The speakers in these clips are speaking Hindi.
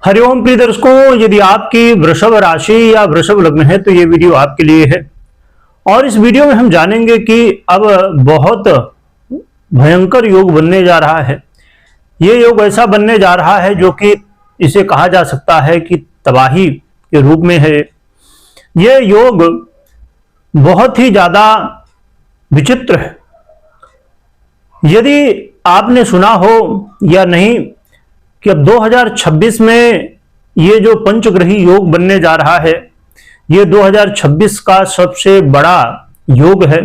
हरिओम प्रिय दर्शकों, यदि आपकी वृषभ राशि या वृषभ लग्न है तो ये वीडियो आपके लिए है। और इस वीडियो में हम जानेंगे कि अब बहुत भयंकर योग बनने जा रहा है। ये योग ऐसा बनने जा रहा है जो कि इसे कहा जा सकता है कि तबाही के रूप में है। ये योग बहुत ही ज्यादा विचित्र है। यदि आपने सुना हो या नहीं कि अब 2026 में ये जो पंचग्रही योग बनने जा रहा है, ये 2026 का सबसे बड़ा योग है।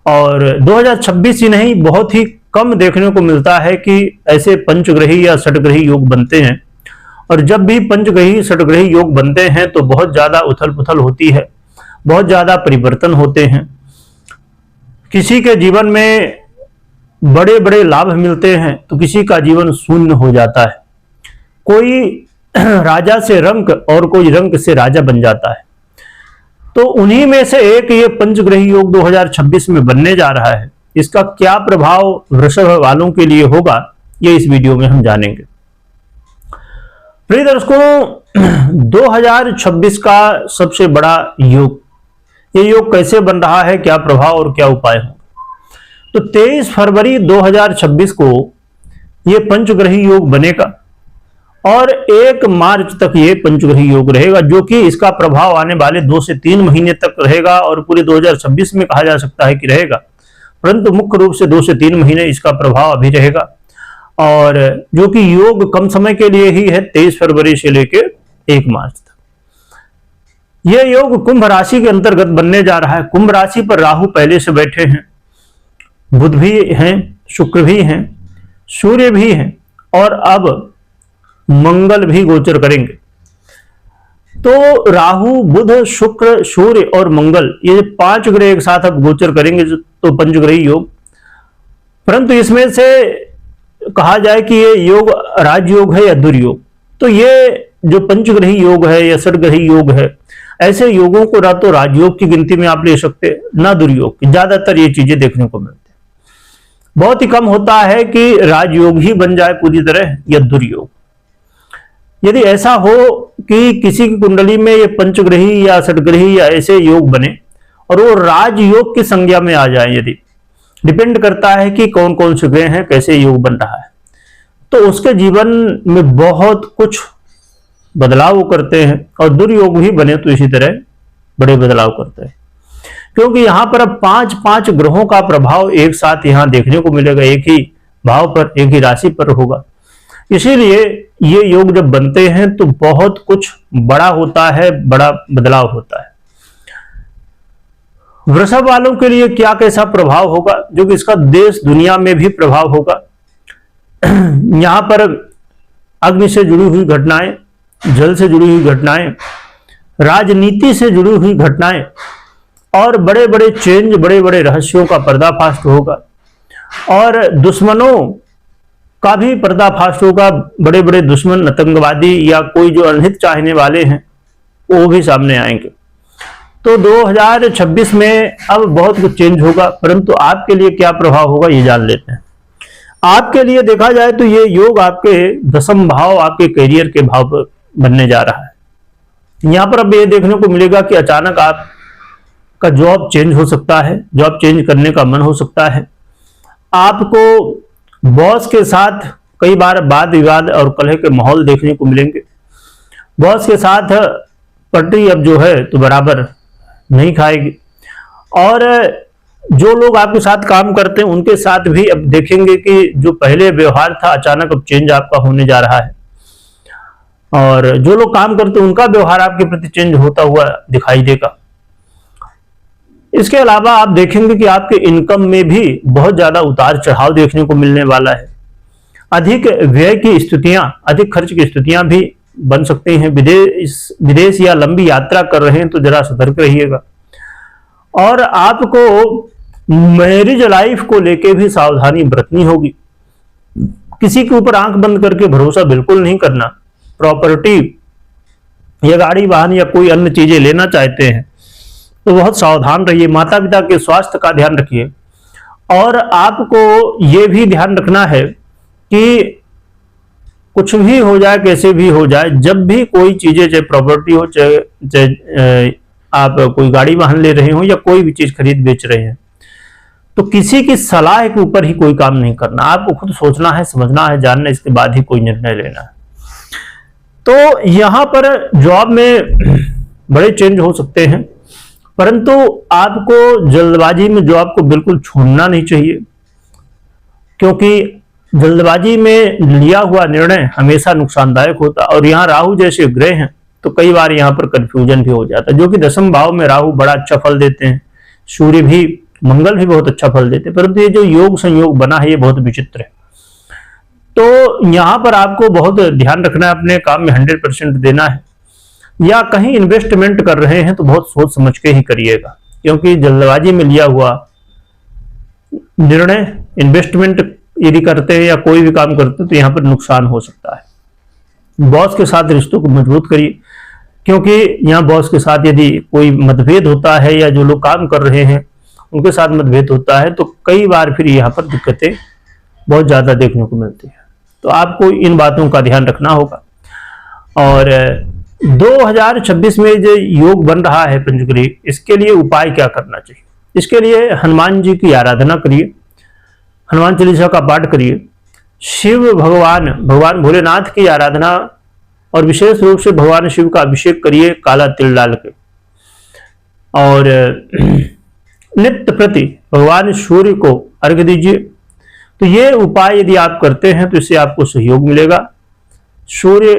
और 2026 ही नहीं, बहुत ही कम देखने को मिलता है कि ऐसे पंचग्रही या षटग्रही योग बनते हैं। और जब भी पंचग्रही षटग्रही योग बनते हैं तो बहुत ज्यादा उथल पुथल होती है, बहुत ज्यादा परिवर्तन होते हैं। किसी के जीवन में बड़े बड़े लाभ मिलते हैं तो किसी का जीवन शून्य हो जाता है। कोई राजा से रंक और कोई रंक से राजा बन जाता है। तो उन्हीं में से एक ये पंचग्रही योग 2026 में बनने जा रहा है। इसका क्या प्रभाव वृषभ वालों के लिए होगा, ये इस वीडियो में हम जानेंगे। प्रिय दर्शकों, 2026 का सबसे बड़ा योग, ये योग कैसे बन रहा है, क्या प्रभाव और क्या उपाय होंगे। तो 23 फरवरी 2026 को ये पंचग्रही योग बनेगा और 1 मार्च तक ये पंचग्रही योग रहेगा, जो कि इसका प्रभाव आने वाले 2 से 3 महीने तक रहेगा और पूरे 2026 में कहा जा सकता है कि रहेगा। परंतु मुख्य रूप से 2 से 3 महीने इसका प्रभाव अभी रहेगा। और जो कि योग कम समय के लिए ही है, 23 फरवरी से लेकर 1 मार्च तक। यह योग कुंभ राशि के अंतर्गत बनने जा रहा है। कुंभ राशि पर राहु पहले से बैठे हैं, बुध भी हैं, शुक्र भी हैं, सूर्य भी हैं और अब मंगल भी गोचर करेंगे। तो राहु, बुध, शुक्र, सूर्य और मंगल, ये 5 ग्रह एक साथ अब गोचर करेंगे तो पंचग्रही योग। परंतु इसमें से कहा जाए कि ये योग राजयोग है या दुर्योग। तो ये जो पंचग्रही योग है या षटग्रही योग है, ऐसे योगों को ना तो राजयोग की गिनती में आप ले सकते, ना दुर्योग की। ज्यादातर ये चीजें देखने को मिलती है। बहुत ही कम होता है कि राजयोग ही बन जाए पूरी तरह या दुर्योग। यदि ऐसा हो कि किसी की कुंडली में ये पंचग्रही या षटग्रही या ऐसे योग बने और वो राजयोग की संज्ञा में आ जाए, यदि डिपेंड करता है कि कौन कौन से ग्रह हैं, कैसे योग बन रहा है, तो उसके जीवन में बहुत कुछ बदलाव करते हैं। और दुर्योग भी बने तो इसी तरह बड़े बदलाव करते हैं, क्योंकि यहां पर अब 5 ग्रहों का प्रभाव एक साथ यहां देखने को मिलेगा। एक ही भाव पर, एक ही राशि पर होगा। इसीलिए ये योग जब बनते हैं तो बहुत कुछ बड़ा होता है, बड़ा बदलाव होता है। वृषभ वालों के लिए क्या कैसा प्रभाव होगा, जो कि इसका देश दुनिया में भी प्रभाव होगा। यहां पर अग्नि से जुड़ी हुई घटनाएं, जल से जुड़ी हुई घटनाएं, राजनीति से जुड़ी हुई घटनाएं और बड़े बड़े चेंज, बड़े बड़े रहस्यों का पर्दाफाश होगा। और दुश्मनों का भी पर्दाफाश होगा। बड़े बड़े दुश्मन, आतंकवादी या कोई जो अनहित चाहने वाले हैं, वो भी सामने आएंगे। तो 2026 में अब बहुत कुछ चेंज होगा। परंतु आपके लिए क्या प्रभाव होगा, ये जान लेते हैं। आपके लिए देखा जाए तो ये योग आपके 10th भाव, आपके करियर के भाव पर बनने जा रहा है। यहां पर अब ये देखने को मिलेगा कि अचानक आपका जॉब चेंज हो सकता है, जॉब चेंज करने का मन हो सकता है। आपको बॉस के साथ कई बार वाद विवाद और कलह के माहौल देखने को मिलेंगे। बॉस के साथ पटरी अब जो है तो बराबर नहीं खाएगी। और जो लोग आपके साथ काम करते हैं उनके साथ भी अब देखेंगे कि जो पहले व्यवहार था, अचानक अब चेंज आपका होने जा रहा है। और जो लोग काम करते हैं उनका व्यवहार आपके प्रति चेंज होता हुआ दिखाई देगा। इसके अलावा आप देखेंगे कि आपके इनकम में भी बहुत ज्यादा उतार चढ़ाव देखने को मिलने वाला है। अधिक व्यय की स्थितियां, अधिक खर्च की स्थितियां भी बन सकती हैं। विदेश या लंबी यात्रा कर रहे हैं तो जरा सतर्क रहिएगा। और आपको मैरिज लाइफ को लेके भी सावधानी बरतनी होगी। किसी के ऊपर आंख बंद करके भरोसा बिल्कुल नहीं करना। प्रॉपर्टी या गाड़ी वाहन या कोई अन्य चीजें लेना चाहते हैं तो बहुत सावधान रहिए। माता पिता के स्वास्थ्य का ध्यान रखिए। और आपको ये भी ध्यान रखना है कि कुछ भी हो जाए, कैसे भी हो जाए, जब भी कोई चीजें, चाहे प्रॉपर्टी हो, चाहे आप कोई गाड़ी वाहन ले रहे हो या कोई भी चीज खरीद बेच रहे हैं, तो किसी की सलाह के ऊपर ही कोई काम नहीं करना। आपको खुद सोचना है, समझना है, जानना, इसके बाद ही कोई निर्णय लेना है। तो यहां पर जॉब में बड़े चेंज हो सकते हैं, परंतु आपको जल्दबाजी में जॉब को बिल्कुल छोड़ना नहीं चाहिए, क्योंकि जल्दबाजी में लिया हुआ निर्णय हमेशा नुकसानदायक होता है। और यहाँ राहु जैसे ग्रह हैं तो कई बार यहाँ पर कंफ्यूजन भी हो जाता है, जो कि 10वें भाव में राहु बड़ा अच्छा फल देते हैं, सूर्य भी, मंगल भी बहुत अच्छा फल देते हैं, परंतु ये जो योग संयोग बना है ये बहुत विचित्र है। तो यहाँ पर आपको बहुत ध्यान रखना है, अपने काम में 100% देना है, या कहीं इन्वेस्टमेंट कर रहे हैं तो बहुत सोच समझ के ही करिएगा, क्योंकि जल्दबाजी में लिया हुआ निर्णय, इन्वेस्टमेंट यदि करते हैं या कोई भी काम करते हैं तो यहाँ पर नुकसान हो सकता है। बॉस के साथ रिश्तों को मजबूत करिए, क्योंकि यहाँ बॉस के साथ यदि कोई मतभेद होता है या जो लोग काम कर रहे हैं उनके साथ मतभेद होता है तो कई बार फिर यहाँ पर दिक्कतें बहुत ज्यादा देखने को मिलती है। तो आपको इन बातों का ध्यान रखना होगा। और 2026 में जो योग बन रहा है पंचग्रही, इसके लिए उपाय क्या करना चाहिए? इसके लिए हनुमान जी की आराधना करिए, हनुमान चालीसा का पाठ करिए, शिव भगवान भोलेनाथ की आराधना और विशेष रूप से भगवान शिव का अभिषेक करिए काला तिल डाल के, और नित्य प्रति भगवान सूर्य को अर्घ्य दीजिए। तो ये उपाय यदि आप करते हैं तो इससे आपको सहयोग मिलेगा। सूर्य,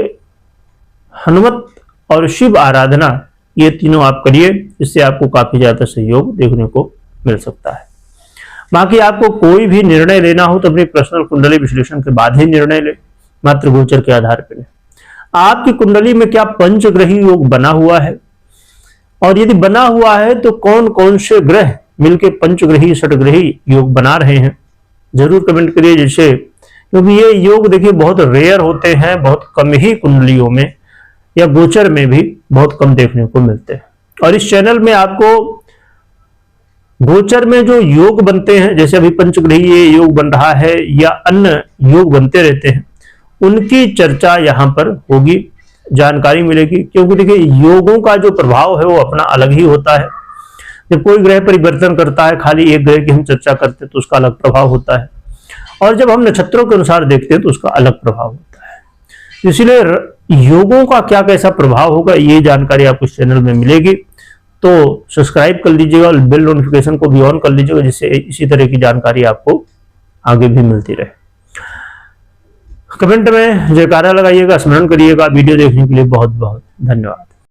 हनुमत और शिव आराधना, ये तीनों आप करिए, इससे आपको काफी ज्यादा सहयोग देखने को मिल सकता है। बाकी आपको कोई भी निर्णय लेना हो तो अपनी पर्सनल कुंडली विश्लेषण के बाद ही निर्णय ले, मात्र गोचर के आधार पर ले। आपकी कुंडली में क्या पंचग्रही योग बना हुआ है, और यदि बना हुआ है तो कौन कौन से ग्रह मिलके पंचग्रही षटग्रही योग बना रहे हैं, जरूर कमेंट करिए। जैसे, क्योंकि ये योग देखिए बहुत रेयर होते हैं, बहुत कम ही कुंडलियों में या गोचर में भी बहुत कम देखने को मिलते हैं। और इस चैनल में आपको गोचर में जो योग बनते हैं, जैसे अभी पंचग्रही ये योग बन रहा है या अन्य योग बनते रहते हैं, उनकी चर्चा यहाँ पर होगी, जानकारी मिलेगी। क्योंकि देखिए योगों का जो प्रभाव है वो अपना अलग ही होता है। जब कोई ग्रह परिवर्तन करता है, खाली एक ग्रह की हम चर्चा करते हैं तो उसका अलग प्रभाव होता है, और जब हम नक्षत्रों के अनुसार देखते हैं तो उसका अलग प्रभाव होता है। इसलिए योगों का क्या कैसा प्रभाव होगा ये जानकारी आपको इस चैनल में मिलेगी। तो सब्सक्राइब कर लीजिएगा और बेल नोटिफिकेशन को भी ऑन कर लीजिएगा, जिससे इसी तरह की जानकारी आपको आगे भी मिलती रहे। कमेंट में जयकारा लगाइएगा, स्मरण करिएगा। वीडियो देखने के लिए बहुत बहुत धन्यवाद।